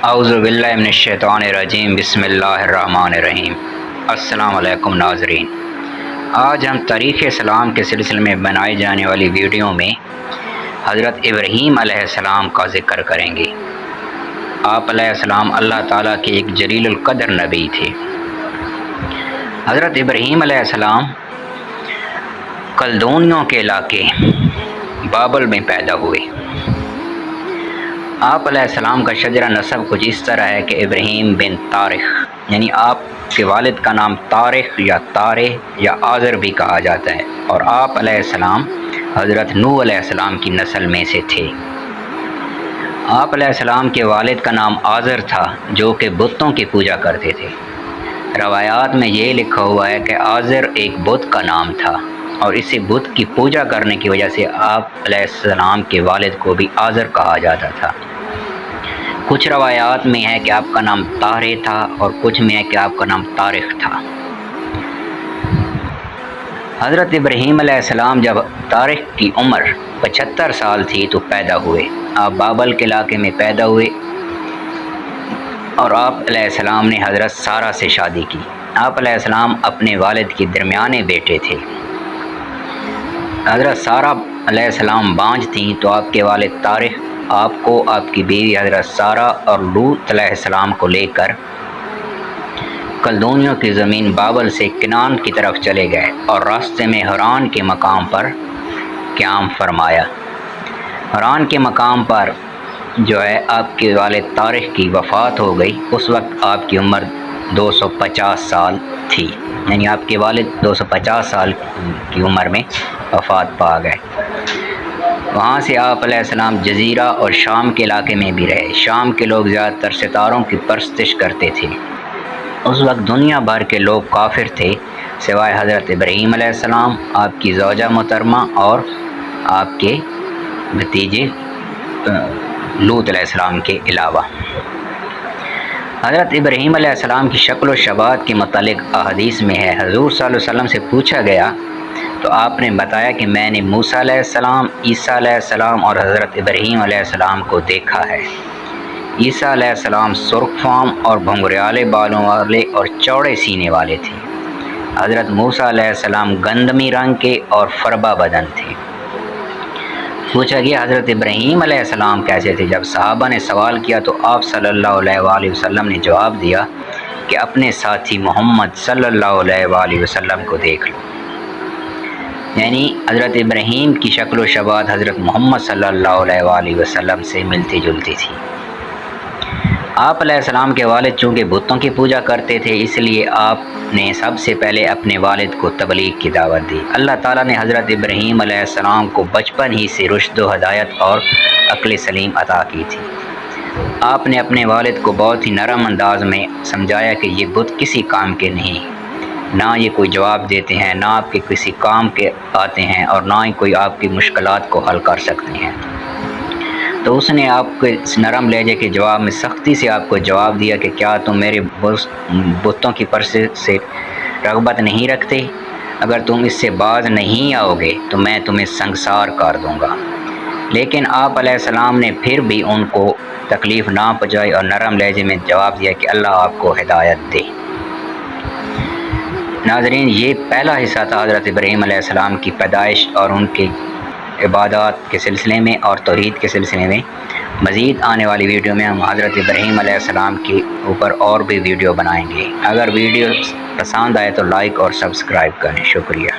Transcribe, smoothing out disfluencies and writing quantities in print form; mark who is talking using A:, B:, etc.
A: اعوذ باللہ من الشیطان الرجیم، بسم اللہ الرحمن الرحیم۔ السلام علیکم ناظرین، آج ہم تاریخ اسلام کے سلسلے میں بنائی جانے والی ویڈیو میں حضرت ابراہیم علیہ السلام کا ذکر کریں گے۔ آپ علیہ السلام اللہ تعالیٰ کے ایک جلیل القدر نبی تھے۔ حضرت ابراہیم علیہ السلام کلدونیوں کے علاقے بابل میں پیدا ہوئے۔ آپ علیہ السلام کا شجرہ نسب کچھ اس طرح ہے کہ ابراہیم بن طارخ، یعنی آپ کے والد کا نام طارخ یا طارے یا آذر بھی کہا جاتا ہے، اور آپ علیہ السلام حضرت نوح علیہ السلام کی نسل میں سے تھے۔ آپ علیہ السلام کے والد کا نام آذر تھا، جو کہ بتوں کی پوجا کرتے تھے۔ روایات میں یہ لکھا ہوا ہے کہ آذر ایک بت کا نام تھا، اور اسے بت کی پوجا کرنے کی وجہ سے آپ علیہ السلام کے والد کو بھی آذر کہا جاتا تھا۔ کچھ روایات میں ہے کہ آپ کا نام طارے تھا، اور کچھ میں ہے کہ آپ کا نام طارق تھا۔ حضرت ابراہیم علیہ السلام جب طارق کی عمر 75 سال تھی تو پیدا ہوئے۔ آپ بابل کے علاقے میں پیدا ہوئے، اور آپ علیہ السلام نے حضرت سارہ سے شادی کی۔ آپ علیہ السلام اپنے والد کے درمیانے بیٹے تھے۔ حضرت سارہ علیہ السلام بانجھ تھیں، تو آپ کے والد طارق آپ کو آپ کی بیوی حضرت سارہ اور لوط علیہ السلام کو لے کر کلدونیوں کی زمین بابل سے کنعان کی طرف چلے گئے، اور راستے میں حران کے مقام پر قیام فرمایا۔ حران کے مقام پر جو ہے آپ کے والد طارق کی وفات ہو گئی۔ اس وقت آپ کی عمر 250 سال تھی، یعنی آپ کے والد 250 سال کی عمر میں وفات پا گئے۔ وہاں سے آپ علیہ السلام جزیرہ اور شام کے علاقے میں بھی رہے۔ شام کے لوگ زیادہ تر ستاروں کی پرستش کرتے تھے۔ اس وقت دنیا بھر کے لوگ کافر تھے، سوائے حضرت ابراہیم علیہ السلام، آپ کی زوجہ محترمہ اور آپ کے بھتیجے لوط علیہ السلام کے علاوہ۔ حضرت ابراہیم علیہ السلام کی شکل و شباہت کے متعلق احادیث میں ہے، حضور صلی اللہ علیہ وسلم سے پوچھا گیا تو آپ نے بتایا کہ میں نے موسیٰ علیہ السلام، عیسیٰ علیہ السلام اور حضرت ابراہیم علیہ السلام کو دیکھا ہے۔ عیسیٰ علیہ السلام سرخ فام اور بھنگریالے بالوں والے اور چوڑے سینے والے تھے۔ حضرت موسیٰ علیہ السلام گندمی رنگ کے اور فربا بدن تھے۔ پوچھا گیا حضرت ابراہیم علیہ السلام کیسے تھے؟ جب صحابہ نے سوال کیا تو آپ صلی اللہ علیہ وآلہ وسلم نے جواب دیا کہ اپنے ساتھی محمد صلی اللہ علیہ وآلہ وسلم کو دیکھ لو، یعنی حضرت ابراہیم کی شکل و شباہت حضرت محمد صلی اللہ علیہ وآلہ وسلم سے ملتی جلتی تھی۔ آپ علیہ السلام کے والد چونکہ بتوں کی پوجا کرتے تھے، اس لیے آپ نے سب سے پہلے اپنے والد کو تبلیغ کی دعوت دی۔ اللہ تعالیٰ نے حضرت ابراہیم علیہ السلام کو بچپن ہی سے رشد و ہدایت اور عقل سلیم عطا کی تھی۔ آپ نے اپنے والد کو بہت ہی نرم انداز میں سمجھایا کہ یہ بت کسی کام کے نہیں، نہ یہ کوئی جواب دیتے ہیں، نہ آپ کے کسی کام کے آتے ہیں، اور نہ ہی کوئی آپ کی مشکلات کو حل کر سکتے ہیں۔ تو اس نے آپ کے نرم لہجے کے جواب میں سختی سے آپ کو جواب دیا کہ کیا تم میرے بتوں کی پرستش سے رغبت نہیں رکھتے؟ اگر تم اس سے باز نہیں آؤ گے تو میں تمہیں سنگسار کر دوں گا۔ لیکن آپ علیہ السلام نے پھر بھی ان کو تکلیف نہ پہنچائی اور نرم لہجے میں جواب دیا کہ اللہ آپ کو ہدایت دے۔ ناظرین، یہ پہلا حصہ تھا حضرت ابراہیم علیہ السلام کی پیدائش اور ان کے عبادات کے سلسلے میں اور توحید کے سلسلے میں۔ مزید آنے والی ویڈیو میں ہم حضرت ابراہیم علیہ السلام کے اوپر اور بھی ویڈیو بنائیں گے۔ اگر ویڈیو پسند آئے تو لائک اور سبسکرائب کریں۔ شکریہ۔